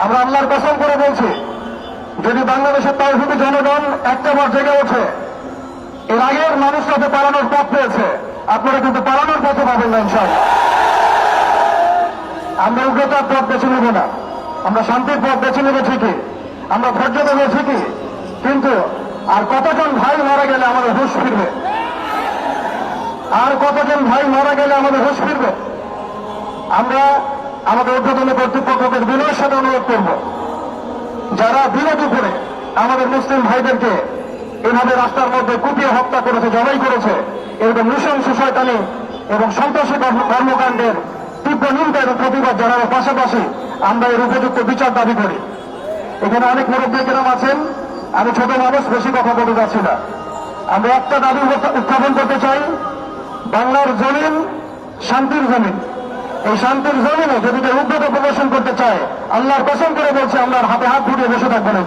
আমরা আল্লাহর কসম করে বলছি, যদি বাংলাদেশের তাওহীদি জনগণ একটাবার জেগে ওঠে, এর আগের মানুষরা তো পালানোর পথ পেয়েছে, আপনারা কিন্তু পালানোর পথে পাবেন না ইনশাআল্লাহ। আমরা উগ্রতার পথ বেছে নেব না, আমরা শান্তির পথ বেছে নেব ঠিকই, আমরা ধৈর্য দেবো ঠিকই, কিন্তু আর কতজন ভাই মারা গেলে আমাদের হুঁশ ফিরবে? আর কতজন ভাই মারা গেলে আমাদের হুঁশ ফিরবে? আমরা আমাদের ঊর্ধ্বতন কর্তৃপক্ষকে বিনয়ের সাথে অনুরোধ করব, যারা বিরোধ করে আমাদের মুসলিম ভাইদেরকে এভাবে রাস্তার মধ্যে কুপিয়ে হত্যা করেছে, জবাই করেছে, এরকম নৃশংস শয়তানি এবং সন্ত্রাসী কর্মকাণ্ডের তীব্র নিন্দা এবং প্রতিবাদ জানানোর পাশাপাশি আমরা এর উপযুক্ত বিচার দাবি করি। এখানে অনেক মুরব্বীকেরাম আছেন, আমি ছোট মানুষ, বেশি কথা বলতে যাচ্ছি না। আমরা একটা দাবি উত্থাপন করতে চাই, বাংলার জমিন শান্তির জমিন। এই শান্তির জমিনে যদি কেউ উগ্রতা প্রদর্শন করতে চায়, আল্লাহর কসম করে বলছে আমরা হাতে হাত ধুয়ে বসে থাকবো না।